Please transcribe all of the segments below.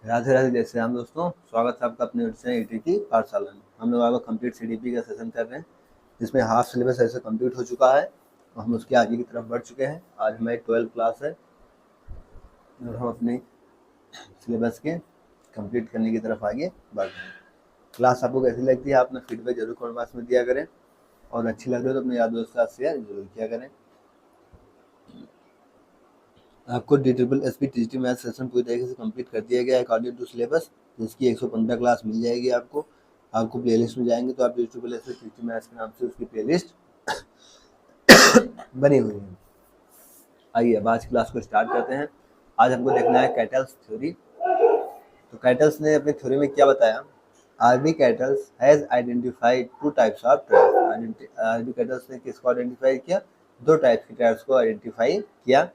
राधे राधे, जय श्री राम दोस्तों। स्वागत है आपका अपने चैनल ईटी की पाठशाला में। हम लोग आपका कंप्लीट सीडीपी का सेशन कर रहे हैं, जिसमें हाफ सिलेबस ऐसे कंप्लीट हो चुका है और हम उसके आगे की तरफ बढ़ चुके हैं। आज हमारी 12 क्लास है और हम अपने सिलेबस के कंप्लीट करने की तरफ आगे बढ़ रहे हैं। क्लास आपको कैसी लगती है, आप अपना फीडबैक जरूर कमेंट बॉक्स में दिया करें और अच्छी लग रही हो तो अपने यार दोस्त के साथ शेयर जरूर किया करें। आपको DSSP टीजीटी मैथ सेशन पूरी तरीके से कंप्लीट कर दिया गया है अकॉर्डिंग टू सिलेबस, जिसकी 115 क्लास मिल जाएगी आपको प्लेलिस्ट में जाएंगे तो आप DSSP टीजीटी मैथ्स के नाम से उसकी प्लेलिस्ट बनी हुई है। आइए अब आज क्लास को स्टार्ट करते हैं। आज हमको देखना है कैटल्स थ्योरी। तो कैटल्स ने अपनी थ्योरी में क्या बताया? RB Cattell's has identified two types of traits. RB Cattell's ने किसको आइडेंटिफाई किया? दो टाइप्स के ट्रायड्स को आइडेंटिफाई किया,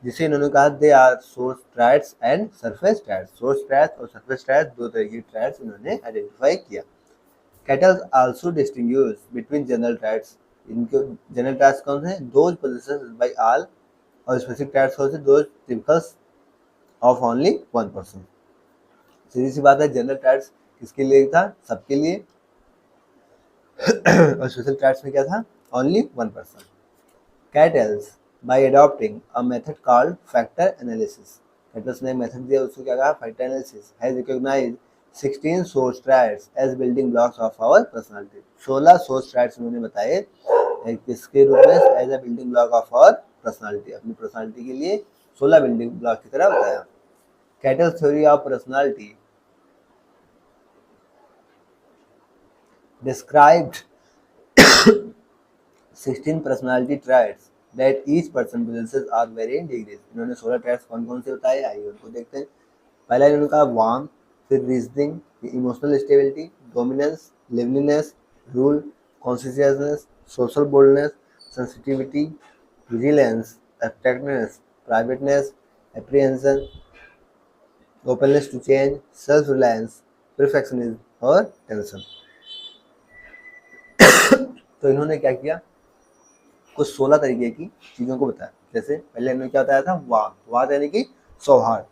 जिसे इन्होंने कहा they are source triads and surface triads. Source triads और सरफेस ट्रायड्स दो तरह की ट्रायड्स इन्होंने आइडेंटिफाई किया। Cattell's also distinguish between general triads. इनके जनरल ट्रायड्स कौन से हैं? दोज पोजेसेस्ड बाय ऑल, और स्पेसिफिक ट्रायड्स कौन से? Those typicals of only one person. सीधी सी बात है, जनरल ट्रायड्स किसके लिए था? सबके लिए। और स्पेशल ट्रायड्स में क्या था? Only one person. Kettles by adopting a method called factor analysis. Kettles ने मेथड दिया, उसको क्या कहा? Factor analysis. has recognized 16 source traits as building blocks of our personality. 16 source traits उन्होंने बताए किसके रूप में? As a building block of our personality. अपनी पर्सनालिटी के लिए 16 बिल्डिंग ब्लॉक की तरह बताया। Cattell's theory of personality described 16 personality traits that each person possesses are varying degrees. इन्होंने 16 traits कौन कौन से बताए, आइए उनको देखते हैं। पहला इन्होंने कहा वार्म, फिर reasoning, emotional stability, dominance, liveliness, rule, consciousness, social boldness, sensitivity, vigilance, abstractness, privateness, apprehension, openness to change, self reliance, perfectionism और टेंशन। तो इन्होंने क्या किया? कुछ 16 तरीके की चीज़ों को बताया। जैसे पहले इन्होंने क्या बताया था? वाद यानी कि सौहार्द।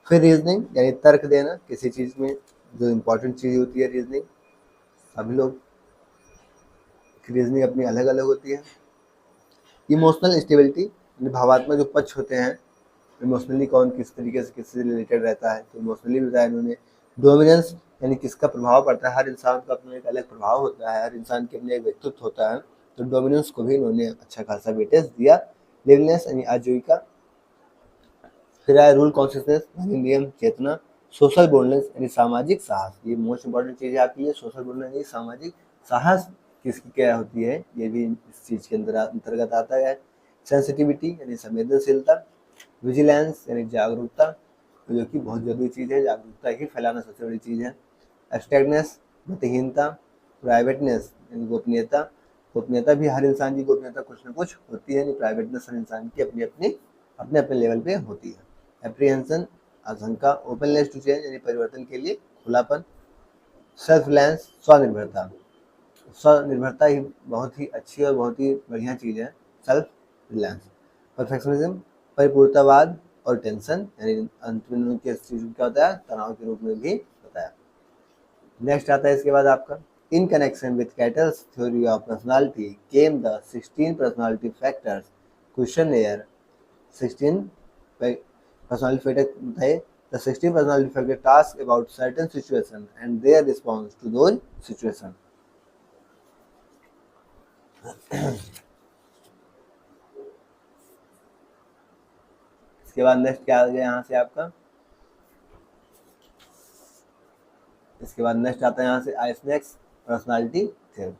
फिर रीजनिंग यानी तर्क देना किसी चीज़ में, जो इम्पोर्टेंट चीज़ होती है रीजनिंग। सभी लोग रीजनिंग अपनी अलग अलग होती है। इमोशनल स्टेबिलिटी यानी भावात्मक जो पक्ष होते हैं, इमोशनली कौन किस तरीके से किससे रिलेटेड रहता है, तो इमोशनली बताया इन्होंने। डोमिनेंस यानी किसका प्रभाव पड़ता है, हर इंसान का अपना एक अलग प्रभाव होता है, हर इंसान के अपने एक व्यक्तित्व होता है, तो डोमिनेंस को भी इन्होंने अच्छा खासा वेटेज दिया। लिवनेस यानी आजीविका। फिर आया रूल कॉन्शियसनेस यानी नियम चेतना। सोशल बोल्डनेस यानी सामाजिक साहस। ये मोस्ट इंपॉर्टेंट चीज़ है आपके लिए। सोशल बोल्डनेस यानी सामाजिक साहस किसकी क्या होती है, ये भी इस चीज़ के अंतर्गत आता है। सेंसिटिविटी यानी संवेदनशीलता। विजिलेंस यानी जागरूकता, जो कि बहुत जरूरी चीज़ है। जागरूकता ही फैलाना सबसे बड़ी चीज़ है। एब्स्ट्रैक्टनेस मतिहीनता। प्राइवेटनेस यानी गोपनीयता। गोपनीयता भी हर इंसान की गोपनीयता कुछ न कुछ होती है। प्राइवेटनेस हर इंसान की अपने अपने लेवल पे होती है। एप्रीहेंशन आशंका। ओपननेस टू चेंज यानी परिवर्तन के लिए खुलापन। Self reliance स्वनिर्भरता। स्वनिर्भरता ही बहुत ही अच्छी और बहुत ही बढ़िया चीज़ है, सेल्फ रिलायंस। परफेक्शनिज्म परिपूर्णतावाद। और टेंशन यानी अंत में किस चीज़ क्या होता है? तनाव के रूप में भी बताया। नेक्स्ट आता है इसके बाद आपका in connection with Cattell's theory of personality came the 16 personality factors questionnaire. 16 personality factor बताए। The 16 personality factor task about certain situation and their response to those situation. इसके बाद नेक्स्ट क्या आ गया यहाँ से आपका? इसके बाद नेक्स्ट आता है यहाँ से आइसनेक्स पर्सनालिटी थ्योरी।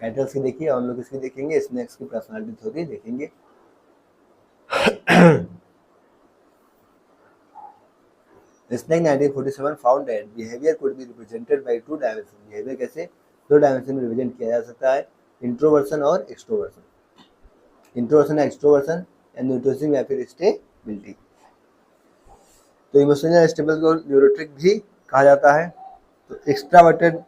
कैटल्स की देखिए और हम लोग इसकी देखेंगे, स्नेक्स की पर्सनालिटी थ्योरी देखेंगे। Snake 1947 found that behaviour could be represented by two dimension. Behaviour कैसे दो डायमेंशन में रिप्रेजेंट किया जा सकता है? इंट्रोवर्सन और एक्सट्रोवर्सन। इंट्रोवर्सन एक्सट्रोवर्सन एंड न्यूट्रोसिज्म या फिर स्टेबिलिटी। तो इमोशनल स्टेबल को न्यूरोट्रिक भी कहा जाता है। तो एक्स्ट्रावर्टेड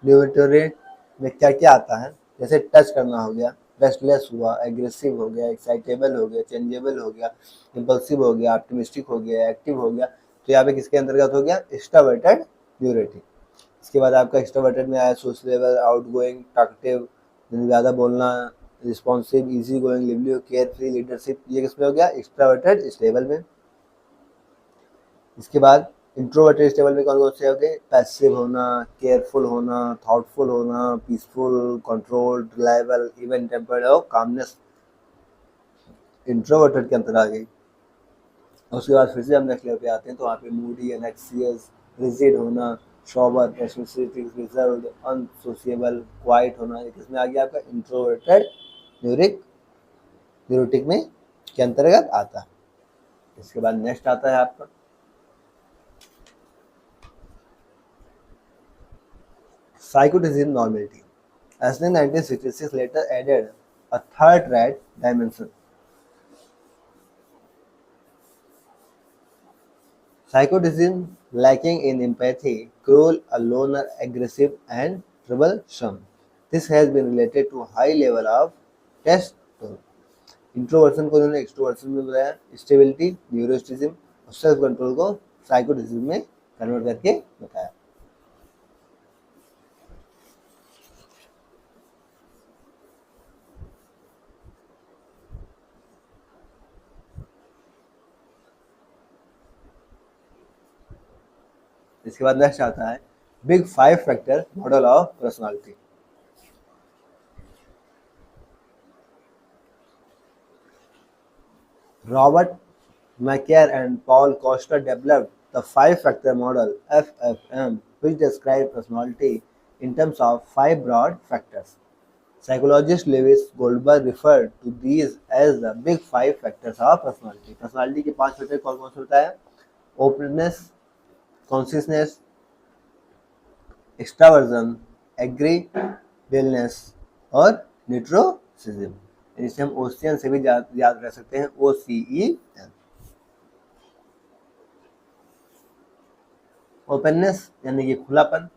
न्यूरोटोरेट में क्या क्या आता है? जैसे टच करना हो गया, रेस्टलेस हुआ, एग्रेसिव हो गया, एक्साइटेबल हो गया, चेंजेबल हो गया, इम्पल्सिव हो गया, ऑप्टिमिस्टिक हो गया, एक्टिव हो गया। तो यहाँ पे किसके अंतर्गत हो गया, एक्सट्रावर्टेड न्यूरोटिक। इसके बाद आपका एक्सट्रावर्टेड में आया सोशलेबल, आउटगोइंग, टॉकटिव, ज़्यादा बोलना, responsive, easy going, lively, care free, leadership, ये किसमें हो गया, एक्सट्रावर्टेड स्टेबल में। इसके बाद इंट्रोवर्टेड स्टेबल में कौन कौन से हो गए, पैसिव होना, केयरफुल होना, थॉटफुल होना, peaceful, controlled, reliable, even tempered और कामनेस इंट्रोवर्टेड के अंतर आ गई। उसके बाद फिर से हम नेक्स्ट लेवल पे आते हैं तो वहाँ पे मूडी, एनेक्सियस, रिजिड होना, शॉबर, पेसिमिस्टिक, रिजर्व्ड, अनसोशिएबल, क्वाइट होना, ये किसमें आ गया आपका, इंट्रोवर्टेड न्यूरोटिक में के अंतर्गत आता है। इसके बाद नेक्स्ट आता है आपका psychotism normality. Aslan 1966 later added a third red dimension. Psychotism lacking in empathy, cruel, a loner, aggressive, and troublesome. This has been related to high level of testosterone. इंट्रोवर्सन को उन्होंने एक्सट्रोवर्सन में बताया, स्टेबिलिटी न्यूरोटिज्म और self control को साइकोटिज्म में convert करके बताया। इसके बाद नेक्स्ट आता है big 5 factor model of personality. Robert Macaire and Paul Costa developed the 5-factor model FFM, which describes personality in terms of 5 broad factors. Psychologist Lewis Goldberg referred to these as the big 5 factors of personality. Personality के 5 factor कौन कौन से होता है, openness, consciousness, extraversion, agreeableness और neuroticism। जिसे हम ocean से भी याद रख सकते हैं, OCEN। ओपननेस यानी कि खुलापन,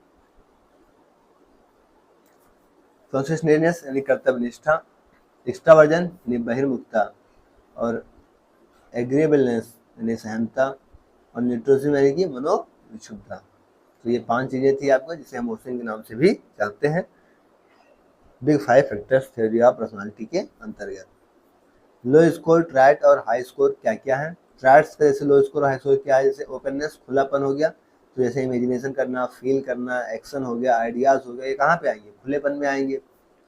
कॉन्शियसनेस यानी कर्तव्य निष्ठा, एक्स्ट्रावर्जन यानी बहिर्मुखता और एग्रीएबलनेस यानी सहमता और न्यूट्रोसिज्म यानी कि मनोविक्षुब्धता। तो ये 5 चीजें थी आपको जिसे हम ओशियन के नाम से भी जानते हैं big 5 factors theory of personality के अंतर्गत। लो स्कोर, ट्रैट और हाई स्कोर क्या क्या है। ट्रैट्स का जैसे लो स्कोर और हाई स्कोर क्या है, जैसे ओपननेस खुलापन हो गया, तो जैसे इमेजिनेशन करना, फील करना, एक्शन हो गया, आइडियाज हो गया, ये कहाँ पे आएंगे, खुलेपन में आएंगे।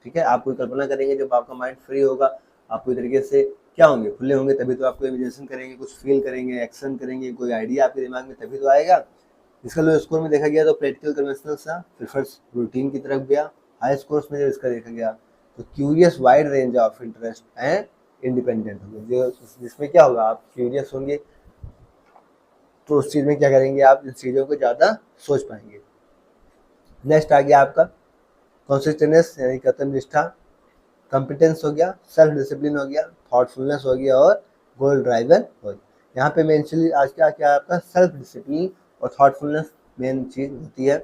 ठीक है, आप कोई कल्पना करेंगे जब आपका माइंड फ्री होगा, आप कोई तरीके से क्या होंगे, खुले होंगे, तभी तो आपको इमेजिनेशन करेंगे, कुछ फील करेंगे, एक्शन करेंगे, कोई आइडिया आपके दिमाग में तभी तो आएगा। इसका लो स्कोर में देखा गया तो प्रैक्टिकल कन्वेंशनल सा प्रिफर्स रूटीन की तरफ गया। हाई स्कोर्स में जब इसका देखा गया तो curious, wide range of interest and independent होंगे, जो जिसमें क्या होगा, आप क्यूरियस होंगे तो उस चीज़ में क्या करेंगे, आप इन चीज़ों को ज़्यादा सोच पाएंगे। नेक्स्ट आ गया आपका कंसिस्टेंस यानी कर्तव्य निष्ठा, कॉम्पिटेंस हो गया, सेल्फ डिसिप्लिन हो गया, थॉटफुलनेस हो गया और गोल ड्राइवर हो गया। यहाँ पे मेनली आज क्या आपका सेल्फ डिसिप्लिन और थॉटफुलनेस मेन चीज़ होती है।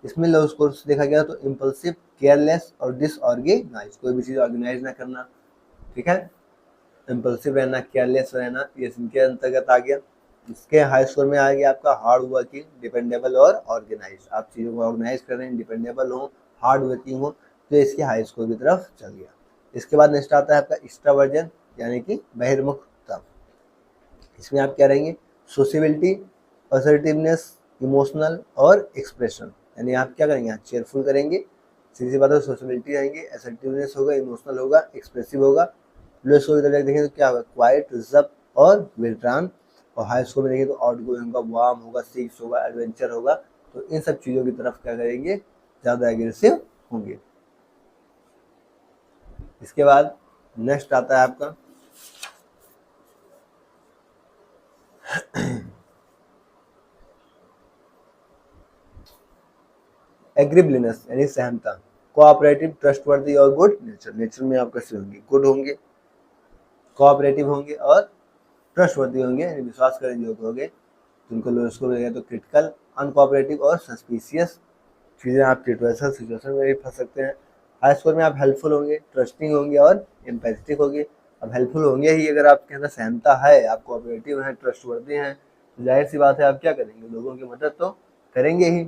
इसमें लो स्कोर से देखा गया तो इम्पल्सिव, केयरलेस और डिसऑर्गेनाइज, कोई भी चीज़ ऑर्गेनाइज ना करना। ठीक है, इम्पल्सिव रहना, केयरलेस रहना, ये इनके अंतर्गत आ गया। इसके हाई स्कोर में आ गया आपका हार्ड वर्किंग, डिपेंडेबल और ऑर्गेनाइज, आप चीज़ों को ऑर्गेनाइज कर रहे हैं, डिपेंडेबल हो, हार्ड वर्किंग हो, तो इसके हाई स्कोर की तरफ चल गया। इसके बाद नेक्स्ट आता है आपका एक्स्ट्रावर्जन यानी कि बहिर्मुखता। इसमें आप क्या रहेंगे, सोशेबिलिटी, असर्टिवनेस, इमोशनल और एक्सप्रेशन, यानी आप क्या करेंगे, आप चेयरफुल करेंगे, सीधी बात है, सोशेबिलिटी रहेंगे, असर्टिवनेस होगा, इमोशनल होगा, एक्सप्रेसिव होगा। लो स्कोर की तरफ देखें तो क्या होगा, क्वाइट, रिजर्व और विल्ट्रान। और हाई स्कोर में देखें तो आउटगोइंग होगा, वार्म होगा, सीक्स होगा, एडवेंचर होगा। तो इन सब चीज़ों की तरफ क्या करेंगे, ज़्यादा एग्रेसिव होंगे। इसके बाद नेक्स्ट आता है आपका एग्रीबलिनेस यानी सहमता, कोऑपरेटिव, ट्रस्टवर्दी और गुड नेचर। नेचर में आप कैसे होंगे, गुड होंगे, कोऑपरेटिव होंगे और ट्रस्टवर्दी होंगे, यानी विश्वास करने योग्य होंगे। जिनको लो स्कोर मिलेगा तो क्रिटिकल, अनकोऑपरेटिव और सस्पिशियस चीज़ें आप सिचुएशन में भी फंस सकते हैं। हाई स्कोर में आप हेल्पफुल होंगे, ट्रस्टिंग होंगे और एम्पैथेटिक होंगे। अब हेल्पफुल होंगे ही अगर आपके अंदर सहमता है, आप कोऑपरेटिव हैं, ट्रस्टवर्दी हैं, जाहिर सी बात है आप क्या करेंगे, लोगों की मदद तो करेंगे ही,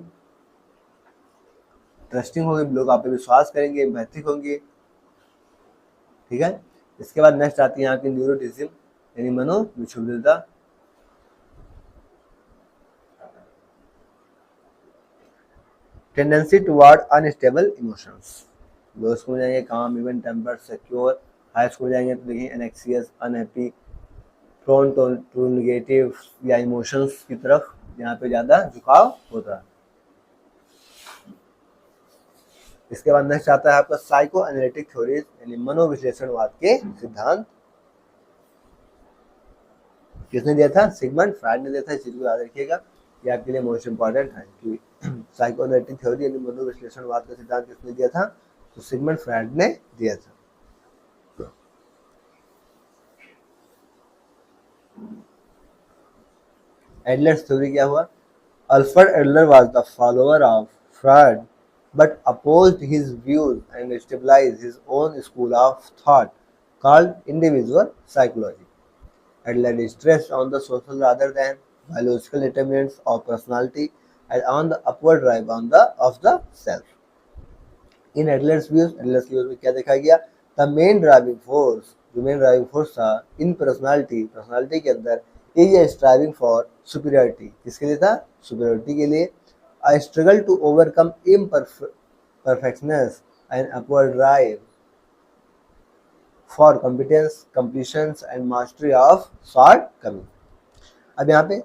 ट्रस्टिंग होंगे, लोग आप पे विश्वास करेंगे, एम्पैथिक होंगे, ठीक है। इसके बाद नेक्स्ट आती है यहाँ की न्यूरोटिज्म यानी मनोविक्षुब्धता। Tendency toward unstable emotions, low score में जाएंगे calm, even tempered, secure. High score जाएंगे तो देखिए anxious, unhappy, prone to negative या इमोशंस की तरफ यहाँ पे ज़्यादा झुकाव होता है। इसके बाद नेक्स्ट आता है आपका साइको एनालिटिक थ्योरीज यानी मनोविश्लेषणवाद के सिद्धांत। किसने दिया था? सिगमंड फ्रायड ने दिया था। इस चीज को याद रखिएगा, ये आपके लिए मोस्ट इंपॉर्टेंट है कि साइको एनालिटिक थ्योरी यानी मनोविश्लेषणवाद का सिद्धांत किसने दिया था? तो सिगमंड फ्रायड ने दिया था। एडलर्स थ्योरी क्या हुआ? Alfred Adler was the follower of Freud but opposed his views and stabilized his own school of thought called individual psychology. Adler stressed on the social rather than biological determinants of personality and on the upward drive of the self. In Adler's views में क्या देखा गया? The main driving force, जो main driving force था in personality के अंदर is a striving for superiority. किसके लिए था? Superiority के लिए. I struggle to overcome imperfectness and upward drive for competence, completions and mastery of shortcoming. अब यहाँ पे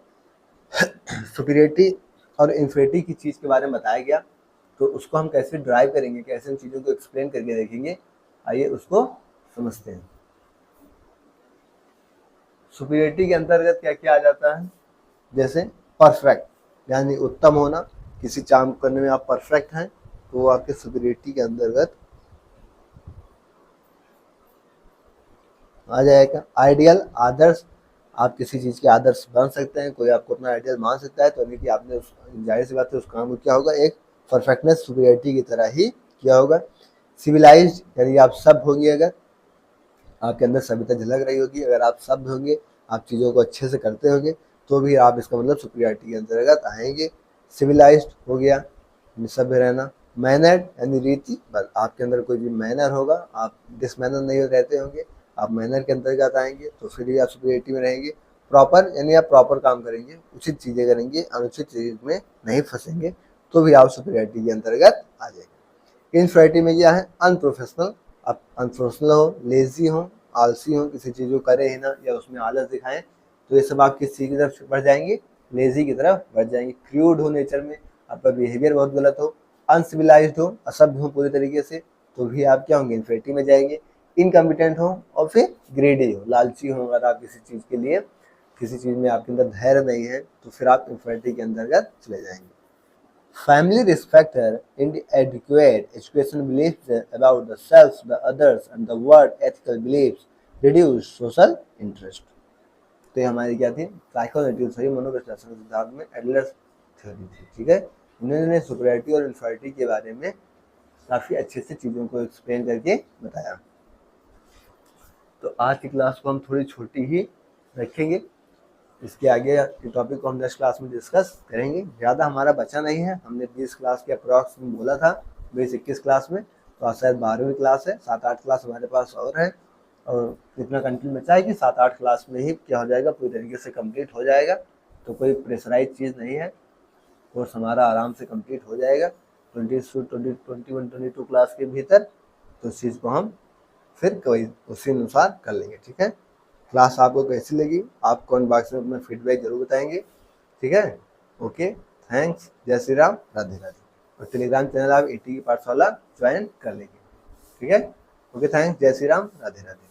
सुपीरियरिटी और इंफेरिटी की चीज़ के बारे में बताया गया, तो उसको हम कैसे ड्राइव करेंगे, कैसे उन चीज़ों को एक्सप्लेन करके देखेंगे, आइए उसको समझते हैं। सुपीरियरिटी के अंतर्गत क्या क्या आ जाता है? जैसे परफेक्ट यानी उत्तम होना, किसी काम करने में आप परफेक्ट हैं तो वो आपके सुपीरियरिटी के अंतर्गत आ जाएगा। आइडियल, आदर्श, आप किसी चीज़ के आदर्श बन सकते हैं, कोई आपको अपना आइडियल मान सकता है, तो यानी कि आपने उस जाहिर सी बात है उस काम को क्या होगा, एक परफेक्टनेस सुपीरियरिटी की तरह ही किया होगा। सिविलाइज्ड यानी आप सब होंगे, अगर आपके अंदर सभ्यता झलक रही होगी, अगर आप सब होंगे, आप चीज़ों को अच्छे से करते होंगे, तो भी आप इसका मतलब सुपीरियरिटी के अंतर्गत आएंगे। सिविलाइज्ड हो गया सभ्य रहना। मैनर्ड यानी रीति, बस आपके अंदर कोई भी मैनर होगा, आप डिसमैनर नहीं रहते होंगे, आप मैनर के अंतर्गत आएंगे, तो फिर भी आप सुपीरियरिटी में रहेंगे। प्रॉपर यानी आप प्रॉपर काम करेंगे, उचित चीज़ें करेंगे, अनुचित चीज़ में नहीं फंसेंगे, तो भी आप सुपीरियरिटी के अंतर्गत आ जाएंगे। इनफीरियरिटी में क्या है? अनप्रोफेशनल, आप अनप्रोफेशनल हो, लेजी हो, आलसी हो, किसी चीज़ को करें ही ना या उसमें आलस दिखाएं, तो ये सब आप किस चीज़ की तरफ बढ़ जाएंगे? लेजी की तरफ बढ़ जाएंगे। क्रूड हो नेचर में, आपका बिहेवियर बहुत गलत हो, अनसिविलाइज्ड हो, असभ्य हो पूरी तरीके से, तो भी आप क्या होंगे? इनफीरियरिटी में जाएंगे। इनकम्पिटेंट हो और फिर ग्रेडी हो, लालची हो, अगर आप किसी चीज़ के लिए, किसी चीज़ में आपके अंदर धैर्य नहीं है, तो फिर आप इनफीरियरिटी के अंतर्गत चले जाएंगे। Family respect her inadequate education beliefs about the self, the others and the world, ethical beliefs, reduce social interest. तो ये हमारी क्या थी? साइकोएनालिटिक थ्योरी, मनोविश्लेषण सिद्धांत में एडलर्स थ्योरी थी, ठीक है। उन्होंने सुपीरियरिटी और इनफीरियरिटी के बारे में काफ़ी अच्छे से चीज़ों को एक्सप्लेन करके बताया। तो आज की क्लास को हम थोड़ी छोटी ही रखेंगे, इसके आगे के टॉपिक को हम नेक्स्ट क्लास में डिस्कस करेंगे। ज़्यादा हमारा बचा नहीं है, हमने 20 क्लास के अप्रॉक्स में बोला था, 20-21 क्लास में, तो आज शायद 12वीं क्लास है, 7-8 क्लास हमारे पास और है, और इतना कंटेंट बचा है कि 7-8 क्लास में ही क्या हो जाएगा, पूरी तरीके से कंप्लीट हो जाएगा। तो कोई प्रेशराइज चीज़ नहीं है, कोर्स हमारा आराम से कंप्लीट हो जाएगा 21-22 क्लास के भीतर। तो इस चीज़ को हम फिर कोई उसी अनुसार कर लेंगे, ठीक है। क्लास आपको कैसी लगी, आप कमेंट बॉक्स में अपना फीडबैक जरूर बताएंगे, ठीक है। ओके, थैंक्स, जय श्री राम, राधे राधे। और टेलीग्राम चैनल आप AT की पाठशाला ज्वाइन कर लेंगे, ठीक है। ओके, थैंक्स, जय श्री राम, राधे राधे।